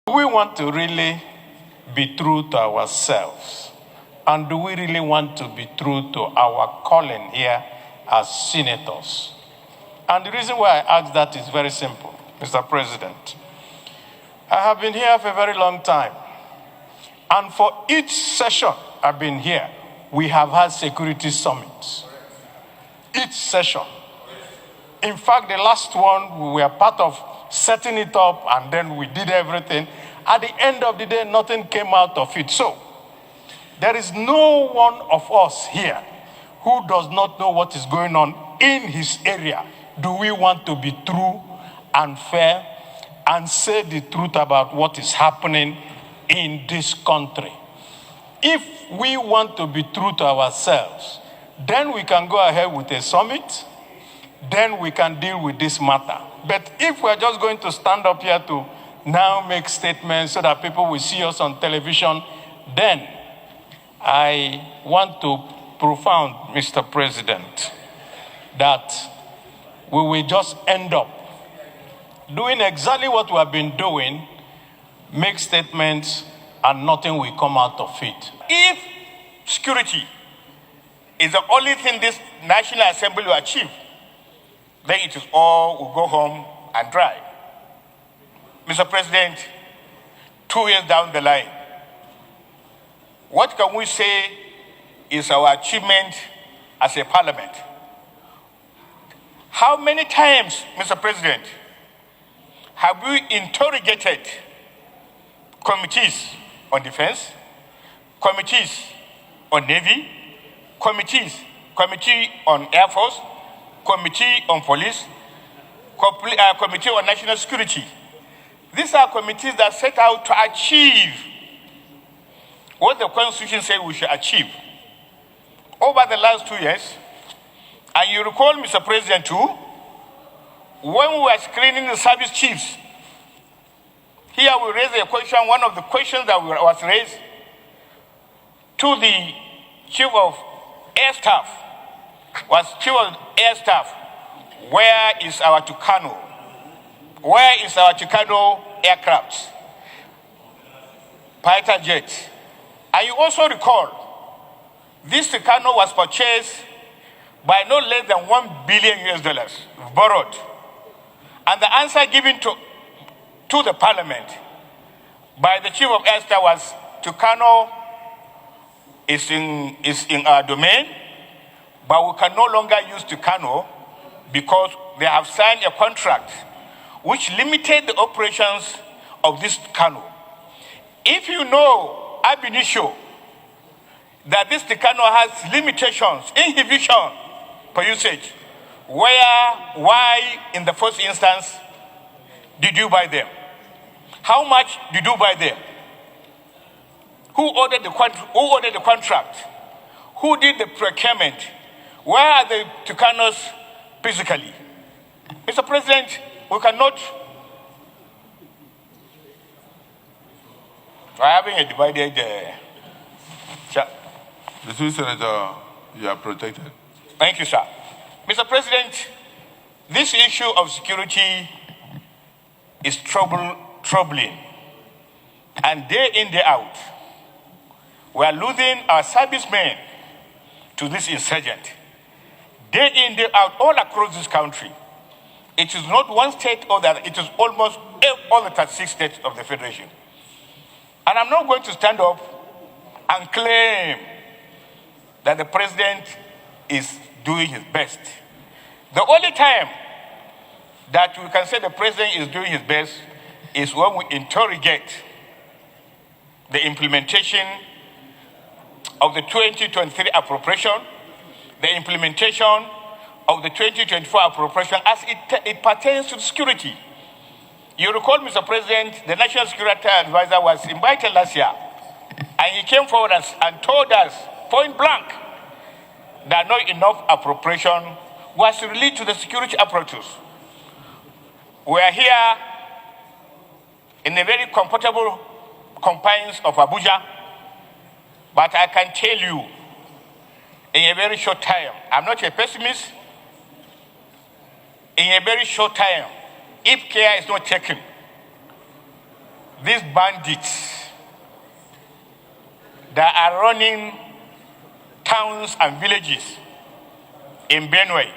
We want to really be true to ourselves. And do we really want to be true to our calling here as senators? And the reason why I ask that is very simple, Mr. President. I have been here for a very long time. And for each session I've been here, we have had security summits. Each session. In fact, the last one, we were part of setting it up, and then we did everything. At the end of the day, nothing came out of it. So, there is no one of us here who does not know what is going on in his area. Do we want to be true and fair and say the truth about what is happening in this country? If we want to be true to ourselves, then we can go ahead with a summit. Then we can deal with this matter. But if we're just going to stand up here to now make statements so that people will see us on television, then I want to profound, Mr. President, that we will just end up doing exactly what we have been doing, make statements, and nothing will come out of it. If security is the only thing this National Assembly will achieve, then it is all will go home and dry. Mr. President, 2 years down the line, what can we say is our achievement as a parliament? How many times, Mr. President, have we interrogated committees on defense, committees on navy, committee on air force, committee on police, committee on national security? These are committees that set out to achieve what the Constitution says we should achieve. Over the last 2 years, and you recall, Mr. President, too, when we were screening the service chiefs, here we raised a question. One of the questions that was raised to the Chief of Air Staff was, Chief of Air Staff, where is our Tucano? Where is our Tucano aircraft? Fighter jet. And you also recall, this Tucano was purchased by no less than $1 billion borrowed. And the answer given to the Parliament by the Chief of Air Staff was, Tucano is in our domain, but we can no longer use Tucano because they have signed a contract which limited the operations of this Tucano. If you know ab initio that this Tucano has limitations, inhibition for usage, why in the first instance did you buy them? How much did you buy them? Who ordered the contract? Who did the procurement? Where are the Tucanos physically? Mr. President, we cannot. We're having a divided chat. Mr. Senator, you are protected. Thank you, sir. Mr. President, this issue of security is troubling. And day in, day out, we are losing our servicemen to this insurgent. Day in, day out, all across this country. It is not one state or the other. It is almost all the 36 states of the Federation. And I'm not going to stand up and claim that the president is doing his best. The only time that we can say the president is doing his best is when we interrogate the implementation of the 2023 appropriation, the implementation of the 2024 appropriation as it pertains to security. You recall, Mr. President, the National Security Advisor was invited last year, and he came forward and told us point blank that not enough appropriation was released to the security apparatus. We are here in the very comfortable confines of Abuja, but I can tell you, in a very short time, I'm not a pessimist, in a very short time, if care is not taken, these bandits that are running towns and villages in Benue,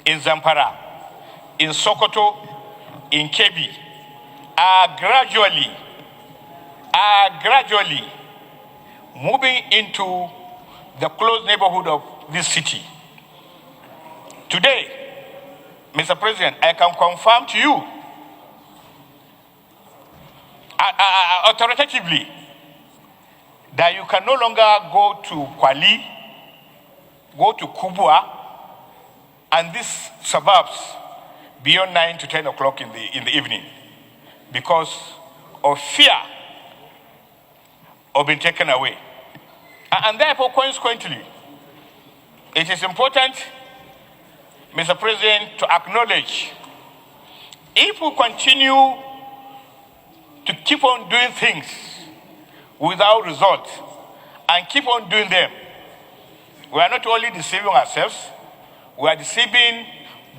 in Zamfara, in Sokoto, in Kebbi, are gradually moving into the close neighborhood of this city. Today, Mr. President, I can confirm to you authoritatively that you can no longer go to Kwali, go to Kubwa, and these suburbs beyond 9 to 10 o'clock in the evening because of fear of being taken away. And therefore, consequently, it is important, Mr. President, to acknowledge if we continue to keep on doing things without result and keep on doing them, we are not only deceiving ourselves, we are deceiving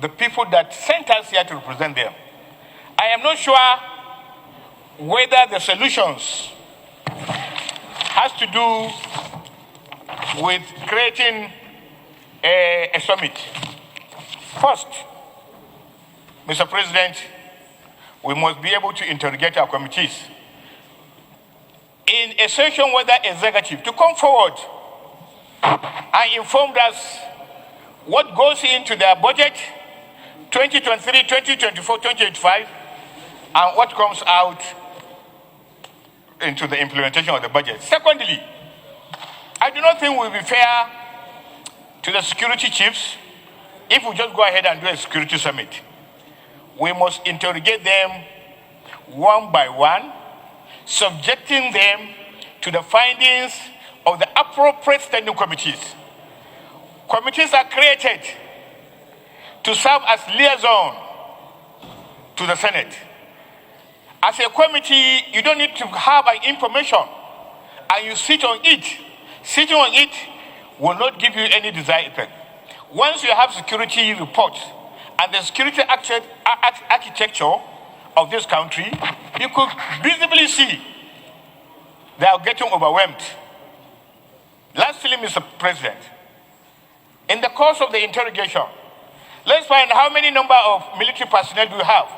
the people that sent us here to represent them. I am not sure whether the solutions has to do with creating a summit. First, Mr. President, we must be able to interrogate our committees in a session whether executive to come forward and inform us what goes into their budget 2023, 2024, 2025, and what comes out into the implementation of the budget. Secondly, I do not think it will be fair to the security chiefs if we just go ahead and do a security summit. We must interrogate them one by one, subjecting them to the findings of the appropriate standing committees. Committees are created to serve as liaison to the Senate. As a committee, you don't need to have an information and you sit on it. Sitting on it will not give you any desired effect. Once you have security reports and the security architecture of this country, you could visibly see they are getting overwhelmed. Lastly, Mr. President, in the course of the interrogation, let's find how many number of military personnel do you have?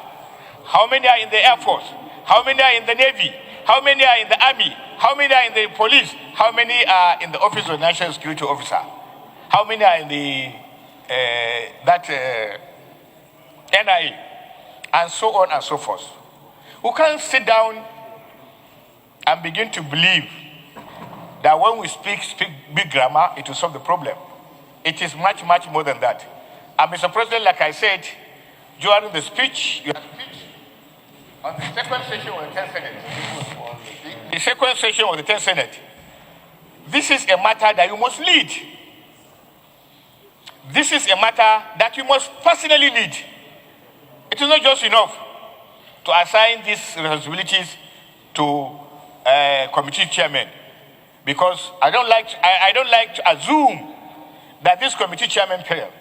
How many are in the Air Force? How many are in the Navy? How many are in the Army? How many are in the police? How many are in the Office of the National Security Officer? How many are in the NIA? And so on and so forth. We can't sit down and begin to believe that when we speak big grammar, it will solve the problem. It is much, much more than that. And Mr. President, like I said, during the speech, your speech on the second session of the 10th Senate, the second session of the 10th Senate, this is a matter that you must lead. This is a matter that you must personally lead. It is not just enough to assign these responsibilities to committee chairman, because I don't like to assume that this committee chairman failed.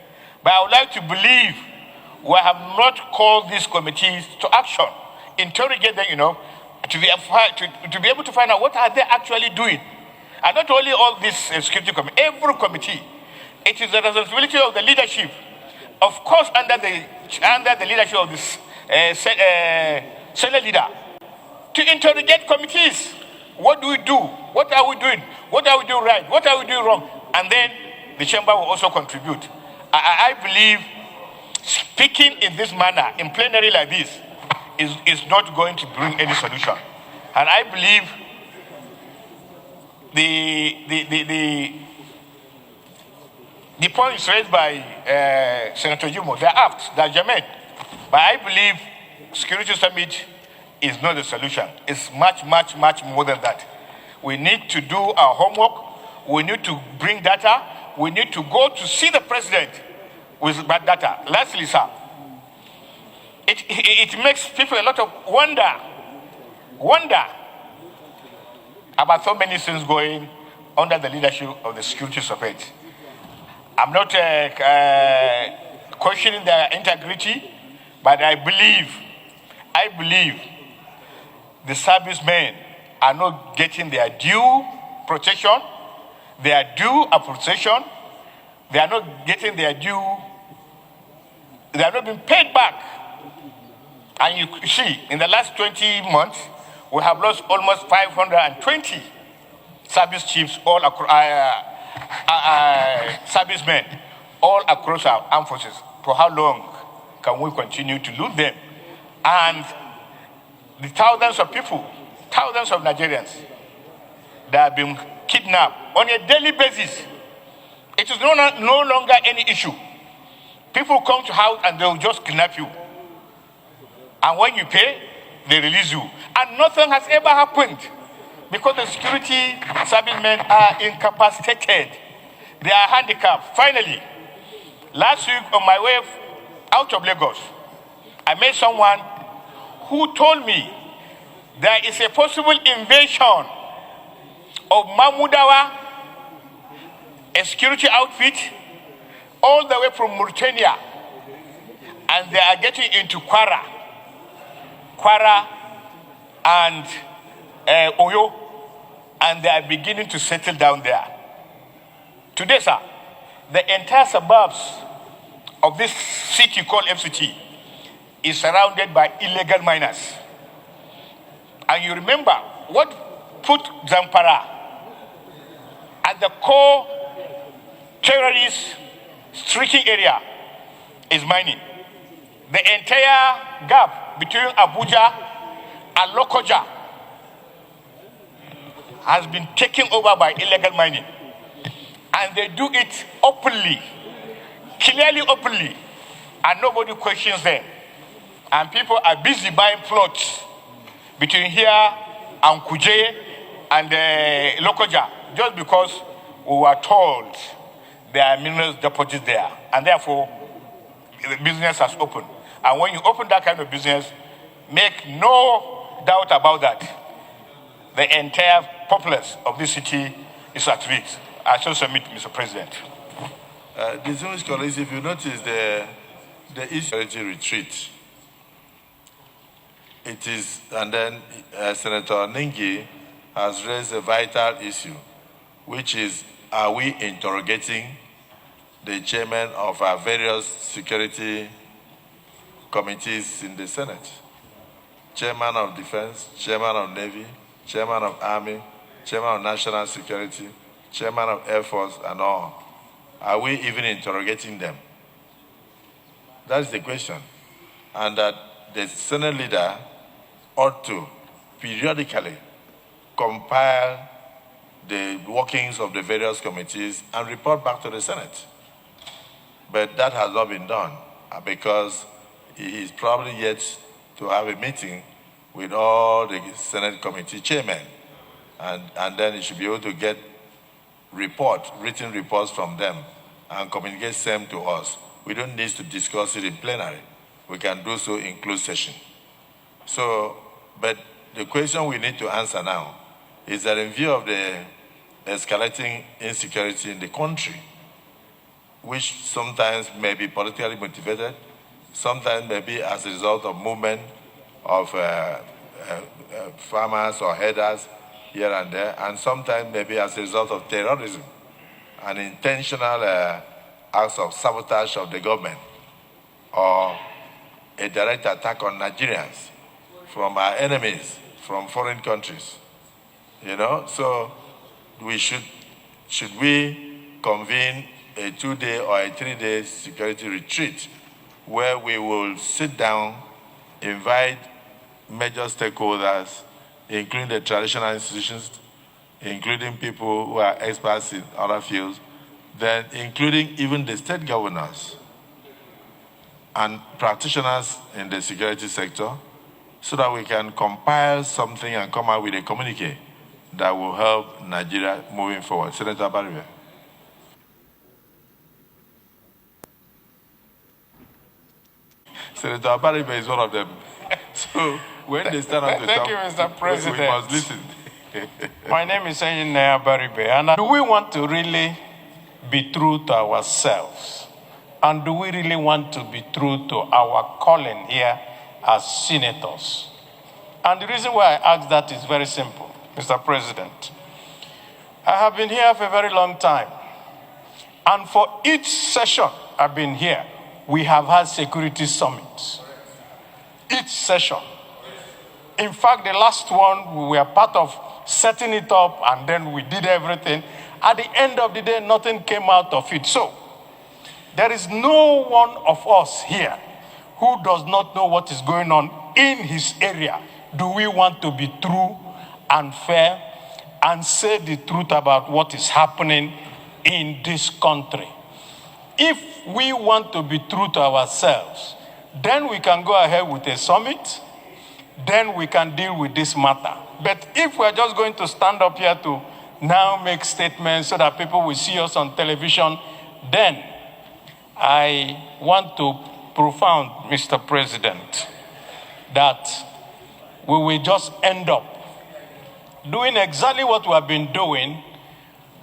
But I would like to believe we have not called these committees to action, interrogate them, to be able to find out what are they actually doing. And not only all this security committee, every committee, it is the responsibility of the leadership, of course, under the leadership of this Senate leader, to interrogate committees. What do we do? What are we doing? What are we doing right? What are we doing wrong? And then the chamber will also contribute. I believe speaking in this manner, in plenary like this, is not going to bring any solution. And I believe the points raised by Senator Jimo, they're apt, they're germane. But I believe Security Summit is not the solution. It's much, much, much more than that. We need to do our homework. We need to bring data. We need to go to see the president with that data. Lastly, sir, it makes people a lot of wonder about so many things going under the leadership of the Security Summit. I'm not questioning their integrity, but I believe the servicemen are not getting their due protection, their due appreciation, they are not getting their due, they are not being paid back. And you see, in the last 20 months, we have lost almost 520 service chiefs, all across, servicemen, all across our armed forces. For how long can we continue to lose them? And the thousands of people, thousands of Nigerians that have been kidnapped on a daily basis. It is no longer any issue. People come to house and they'll just kidnap you. And when you pay, they release you. And nothing has ever happened because the security servicemen are incapacitated. They are handicapped. Finally, last week on my way out of Lagos, I met someone who told me there is a possible invasion of Mahmudawa, a security outfit, all the way from Mauritania, and they are getting into Kwara and Oyo, and they are beginning to settle down there. Today, sir, the entire suburbs of this city called FCT is surrounded by illegal miners. And you remember what put Zamfara at the core terrorist striking area is mining. The entire gap between Abuja and Lokoja has been taken over by illegal mining. And they do it openly, clearly openly, and nobody questions them. And people are busy buying plots between here and Kuje and Lokoja, just because we were told there are mineral deposits there. And therefore, the business has opened. And when you open that kind of business, make no doubt about that, the entire populace of this city is at risk. I shall submit, Mr. President. Distinguished colleagues, if you notice the issue of retreat, it is, and then Senator Ningi has raised a vital issue, which is, are we interrogating the chairman of our various security committees in the Senate? Chairman of Defense, Chairman of Navy, Chairman of Army, Chairman of National Security, Chairman of Air Force, and all. Are we even interrogating them? That's the question. And that the Senate leader ought to periodically compile the workings of the various committees and report back to the Senate. But that has not been done because he is probably yet to have a meeting with all the Senate committee chairmen. And then he should be able to get written reports from them and communicate them to us. We don't need to discuss it in plenary. We can do so in closed session. So, but the question we need to answer now is that in view of the escalating insecurity in the country, which sometimes may be politically motivated, sometimes may be as a result of movement of farmers or headers here and there, and sometimes maybe as a result of terrorism and intentional acts of sabotage of the government or a direct attack on Nigerians from our enemies, from foreign countries. You know, so should we convene a 2-day or a 3-day security retreat where we will sit down, invite major stakeholders, including the traditional institutions, including people who are experts in other fields, then including even the state governors and practitioners in the security sector, so that we can compile something and come out with a communique that will help Nigeria moving forward. Senator Baribe. Senator Baribe is one of them. So when they stand up to Thank talk, you, Mr. President. we must listen. My name is Engineer Baribe, and do we want to really be true to ourselves? And do we really want to be true to our calling here as senators? And the reason why I ask that is very simple, Mr. President. I have been here for a very long time. And for each session I've been here, we have had security summits. Each session. In fact, the last one, we were part of setting it up, and then we did everything. At the end of the day, nothing came out of it. So, there is no one of us here who does not know what is going on in his area. Do we want to be true and fair and say the truth about what is happening in this country? If we want to be true to ourselves, then we can go ahead with a summit, then we can deal with this matter. But if we're just going to stand up here to now make statements so that people will see us on television, then I want to profound, Mr. President, that we will just end up doing exactly what we have been doing,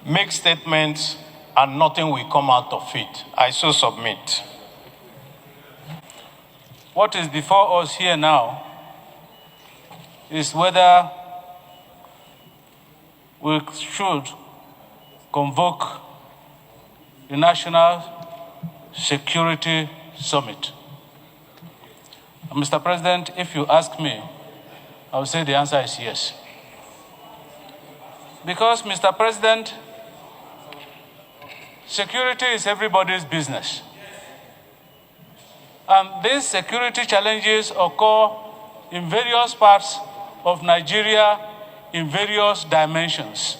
make statements, and nothing will come out of it. I so submit. What is before us here now is whether we should convoke the National Security Summit. And Mr. President, if you ask me, I will say the answer is yes. Because, Mr. President, security is everybody's business. And these security challenges occur in various parts of Nigeria in various dimensions.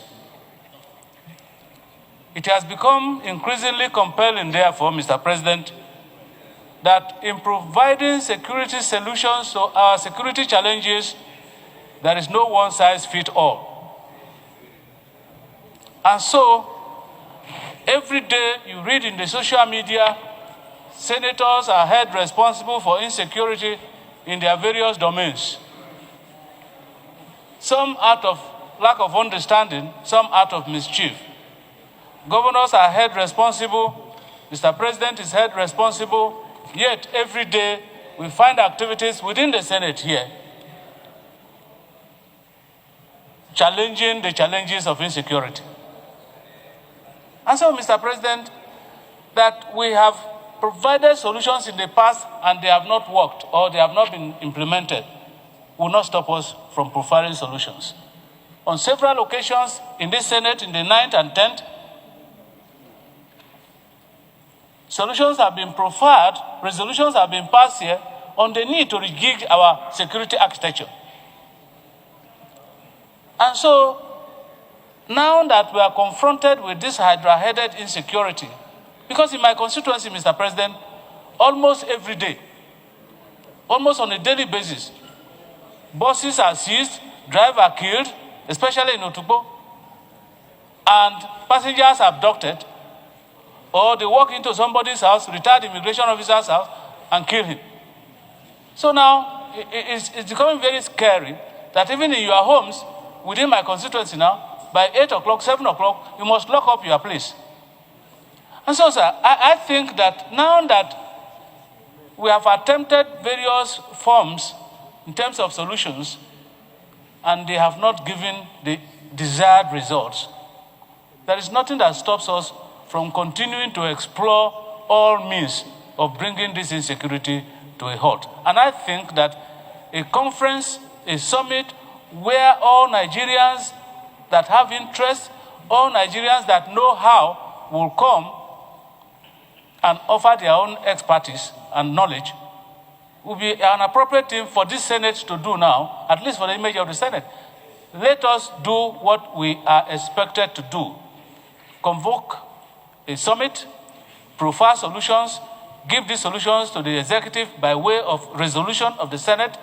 It has become increasingly compelling, therefore, Mr. President, that in providing security solutions to our security challenges, there is no one-size-fits-all. And so, every day you read in the social media, senators are held responsible for insecurity in their various domains. Some out of lack of understanding, some out of mischief. Governors are held responsible, Mr. President is held responsible, yet every day we find activities within the Senate here challenging the challenges of insecurity. And so, Mr. President, that we have provided solutions in the past and they have not worked or they have not been implemented will not stop us from providing solutions. On several occasions in this Senate, in the 9th and 10th, solutions have been proffered, resolutions have been passed here on the need to rejig our security architecture. And so, now that we are confronted with this hydra-headed insecurity, because in my constituency, Mr. President, almost every day, almost on a daily basis, buses are seized, drivers are killed, especially in Otukpo, and passengers are abducted, or they walk into somebody's house, retired immigration officer's house, and kill him. So now, it's becoming very scary that even in your homes, within my constituency now, by 8 o'clock, 7 o'clock, you must lock up your place. And so, sir, I think that now that we have attempted various forms in terms of solutions, and they have not given the desired results, there is nothing that stops us from continuing to explore all means of bringing this insecurity to a halt. And I think that a conference, a summit, where all Nigerians that have interest, all Nigerians that know how will come and offer their own expertise and knowledge will be an appropriate thing for this Senate to do now, at least for the image of the Senate. Let us do what we are expected to do. Convoke a summit, profile solutions, give these solutions to the executive by way of resolution of the Senate,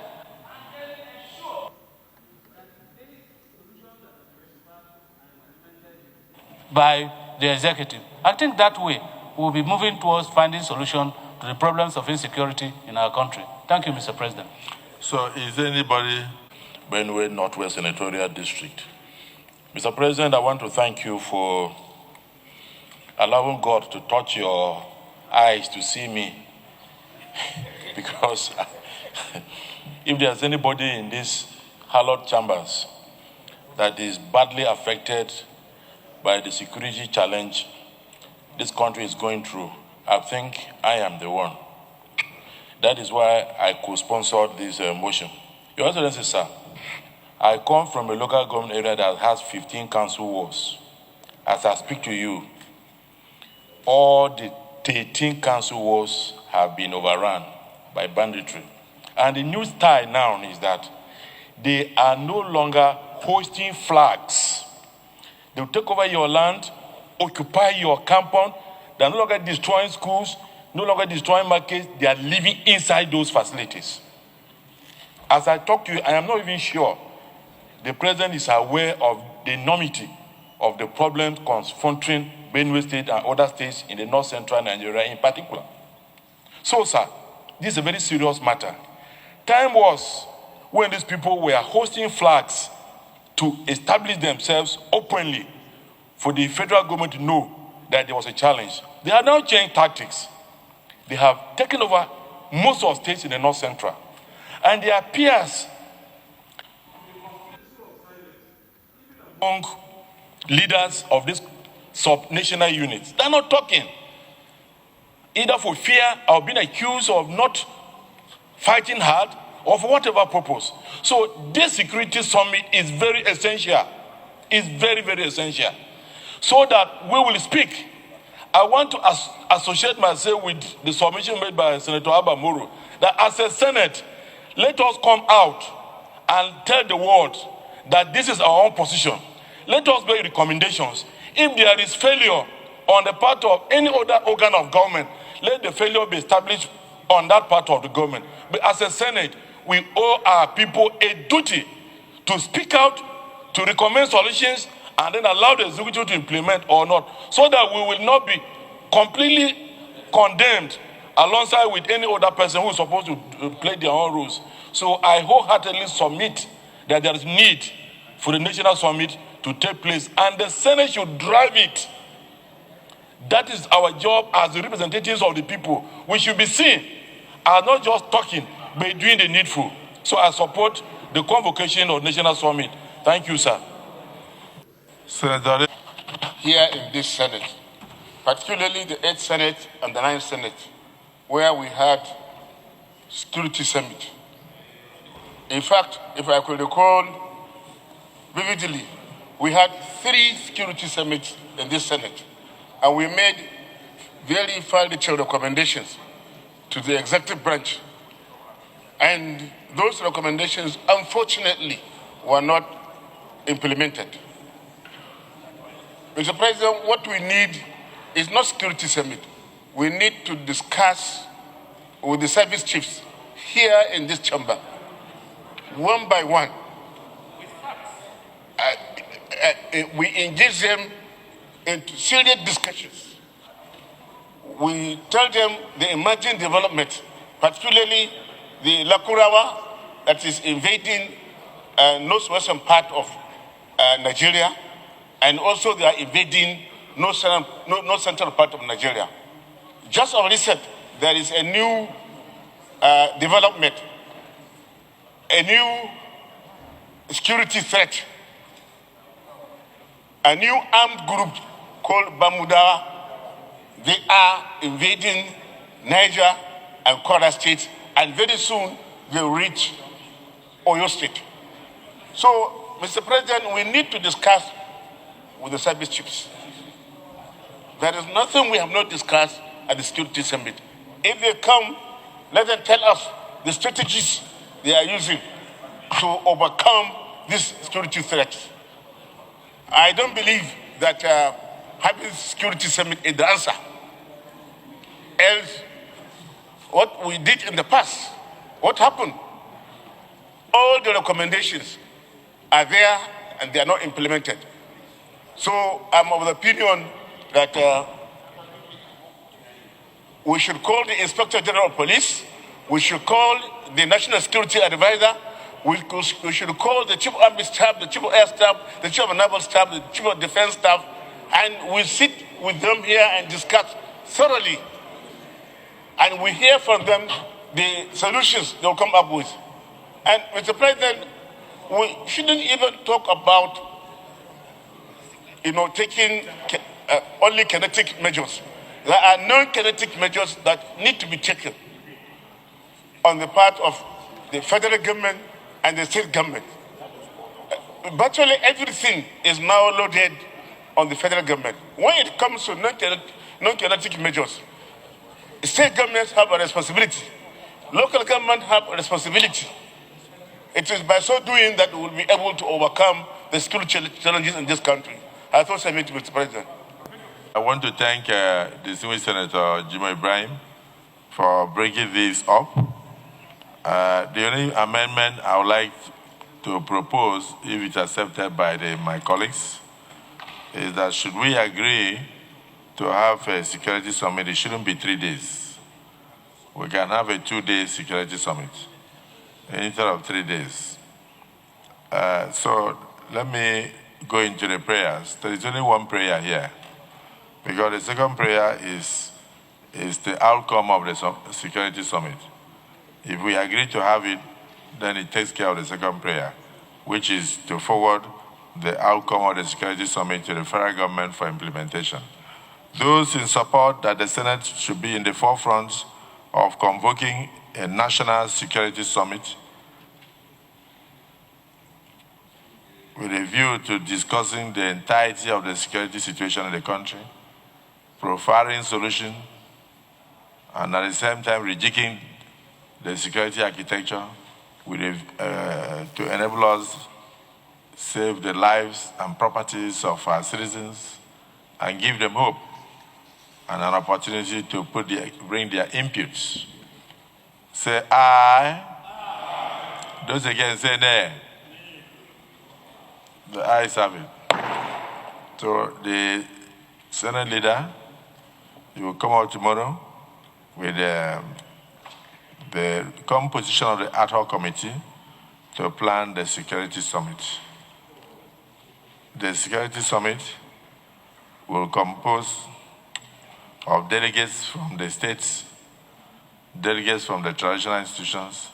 by the executive. I think that way we'll be moving towards finding solution to the problems of insecurity in our country. Thank you, Mr. President. So is there anybody Benue Northwest Senatorial District? Mr. President, I want to thank you for allowing God to touch your eyes to see me. Because if there's anybody in this hallowed chambers that is badly affected by the security challenge this country is going through, I think I am the one. That is why I co-sponsored this motion. Your Excellency, sir, I come from a local government area that has 15 council wards. As I speak to you, all the 13 council wards have been overrun by banditry. And the new style now is that they are no longer hoisting flags. They will take over your land, occupy your compound. They are no longer destroying schools, no longer destroying markets. They are living inside those facilities. As I talk to you, I am not even sure the president is aware of the enormity of the problems confronting Benue State and other states in the north-central Nigeria in particular. So, sir, this is a very serious matter. Time was when these people were hosting flags to establish themselves openly for the federal government to know that there was a challenge. They have now changed tactics. They have taken over most of the states in the north-central. And their peers among leaders of these sub-national units, they're not talking, either for fear of being accused of not fighting hard or for whatever purpose. So this security summit is very essential. It's very, very essential. So that we will speak. I want to associate myself with the submission made by Senator Abba Moro, that as a Senate, let us come out and tell the world that this is our own position. Let us make recommendations. If there is failure on the part of any other organ of government, let the failure be established on that part of the government. But as a Senate, we owe our people a duty to speak out, to recommend solutions, and then allow the executive to implement or not, so that we will not be completely condemned alongside with any other person who is supposed to play their own rules. So I wholeheartedly submit that there is need for the national summit to take place, and the Senate should drive it. That is our job as the representatives of the people. We should be seen as not just talking, but doing the needful. So I support the convocation of national summit. Thank you, sir. Senator, here in this Senate, particularly the 8th Senate and the 9th Senate, where we had security summit. In fact, if I could recall vividly, we had 3 security summits in this Senate, and we made very far-reaching recommendations to the executive branch. And those recommendations, unfortunately, were not implemented. Mr. President, what we need is not security summit. We need to discuss with the service chiefs here in this chamber, one by one. We engage them into serious discussions. We tell them the emerging development, particularly the Lakurawa that is invading northwestern part of Nigeria, and also they are invading north central part of Nigeria. Just of recent, there is a new development, a new security threat, a new armed group called Bamuda. They are invading Niger and Kwara states, and very soon they will reach Oyo State. So, Mr. President, we need to discuss with the service chiefs. There is nothing we have not discussed at the security summit. If they come, let them tell us the strategies they are using to overcome these security threats. I don't believe that having security summit is the answer. Else, what we did in the past, what happened? All the recommendations are there and they are not implemented. So I'm of the opinion that we should call the Inspector General of Police, we should call the National Security Advisor, we should call the Chief of Army Staff, the Chief of Air Staff, the Chief of Naval Staff, the Chief of Defense Staff, and we sit with them here and discuss thoroughly. And we hear from them the solutions they'll come up with. And Mr. President, we shouldn't even talk about, taking only kinetic measures. There are non-kinetic measures that need to be taken on the part of the federal government and the state government. Virtually everything is now loaded on the federal government. When it comes to non-kinetic measures, state governments have a responsibility. Local governments have a responsibility. It is by so doing that we will be able to overcome the security challenges in this country. I thought I meant, Mr. President. I want to thank distinguished Senator Jimoh Ibrahim for bringing this up. The only amendment I would like to propose, if it's accepted by my colleagues, is that should we agree to have a security summit, it shouldn't be 3 days. We can have a 2-day security summit instead of 3 days. So let me go into the prayers. There is only one prayer here, because the second prayer is the outcome of the security summit. If we agree to have it, then it takes care of the second prayer, which is to forward the outcome of the security summit to the federal government for implementation. Those in support that the Senate should be in the forefront of convoking a national security summit with a view to discussing the entirety of the security situation in the country, profiling solutions, and at the same time rejigging the security architecture with to enable us save the lives and properties of our citizens and give them hope and an opportunity to bring their inputs. Say aye. Aye. Those against say nay. The ayes have it. So the Senate leader, you will come out tomorrow with the composition of the ad hoc committee to plan the security summit. The security summit will compose of delegates from the states, delegates from the traditional institutions,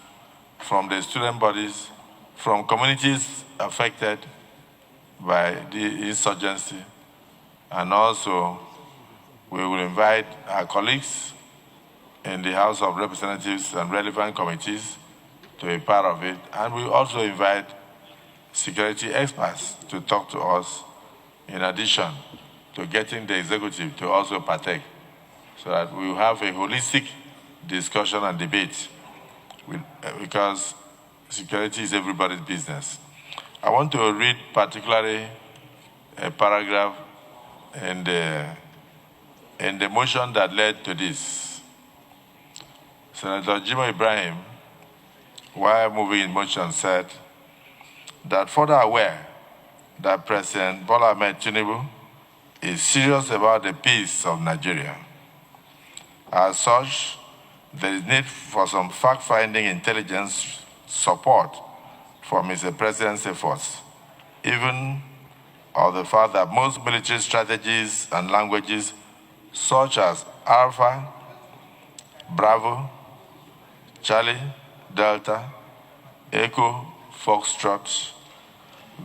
from the student bodies, from communities affected by the insurgency, and also we will invite our colleagues in the House of Representatives and relevant committees to be part of it, and we also invite security experts to talk to us in addition to getting the executive to also partake, so that we will have a holistic discussion and debate because security is everybody's business. I want to read particularly a paragraph in the motion that led to this. Senator Jimoh Ibrahim, while moving in motion, said that further aware that President Bola Ahmed Tinubu is serious about the peace of Nigeria. As such, there is need for some fact-finding intelligence support for Mr. President's efforts, even of the fact that most military strategies and languages such as Alpha, Bravo, Charlie, Delta, Echo, Foxtrot,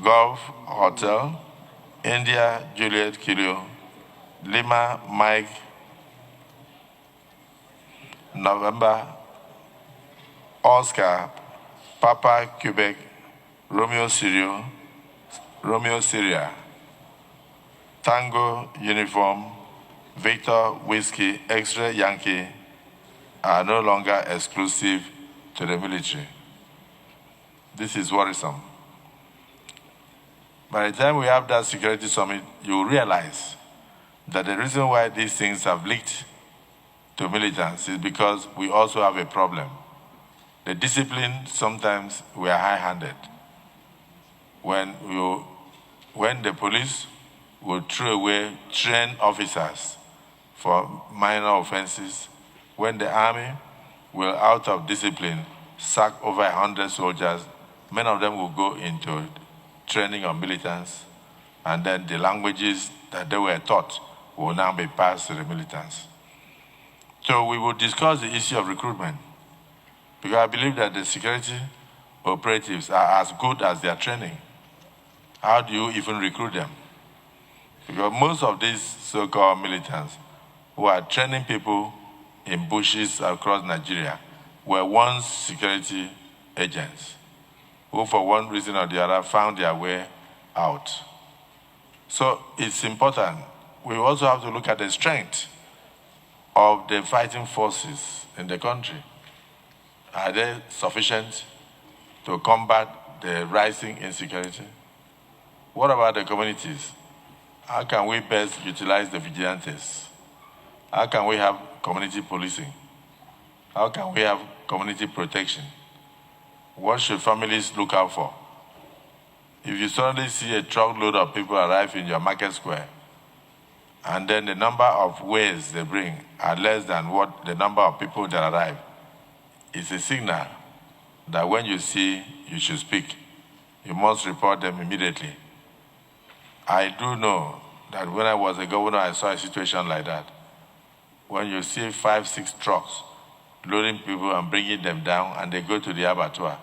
Golf, Hotel, India, Juliet, Kilo, Lima, Mike, November, Oscar, Papa, Quebec, Romeo, Syria, Tango, Uniform, Victor, Whiskey, X-Ray, Yankee are no longer exclusive to the military. This is worrisome. By the time we have that security summit, you will realize that the reason why these things have leaked to militants is because we also have a problem. The discipline, sometimes we are high-handed. When the police will throw away trained officers for minor offenses, when the army will, out of discipline, sack over 100 soldiers, many of them will go into training of militants, and then the languages that they were taught will now be passed to the militants. So we will discuss the issue of recruitment, because I believe that the security operatives are as good as their training? How do you even recruit them? Because most of these so-called militants who are training people in bushes across Nigeria were once security agents who, for one reason or the other, found their way out. So it's important. We also have to look at the strength of the fighting forces in the country. Are they sufficient to combat the rising insecurity? What about the communities? How can we best utilize the vigilantes? How can we have community policing? How can we have community protection? What should families look out for? If you suddenly see a truckload of people arrive in your market square, and then the number of ways they bring are less than what the number of people that arrive, it's a signal that when you see, you should speak. You must report them immediately. I do know that when I was a governor, I saw a situation like that. When you see 5, 6 trucks loading people and bringing them down, and they go to the abattoir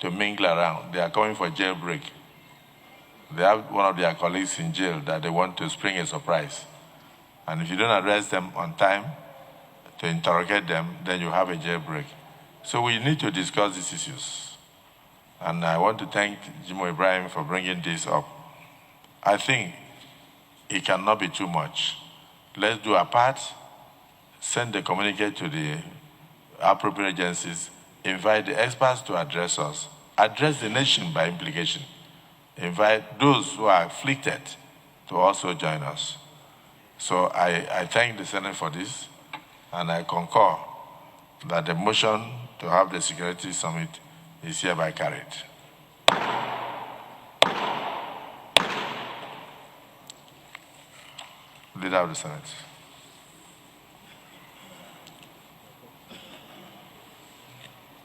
to mingle around, they are coming for jailbreak. They have one of their colleagues in jail that they want to spring a surprise. And if you don't arrest them on time to interrogate them, then you have a jailbreak. So we need to discuss these issues. And I want to thank Jimo Ibrahim for bringing this up. I think it cannot be too much. Let's do our part, send the communique to the appropriate agencies, invite the experts to address us, address the nation by implication, invite those who are afflicted to also join us. So I thank the Senate for this, and I concur that the motion to have the Security Summit is hereby carried. Leader of the Senate.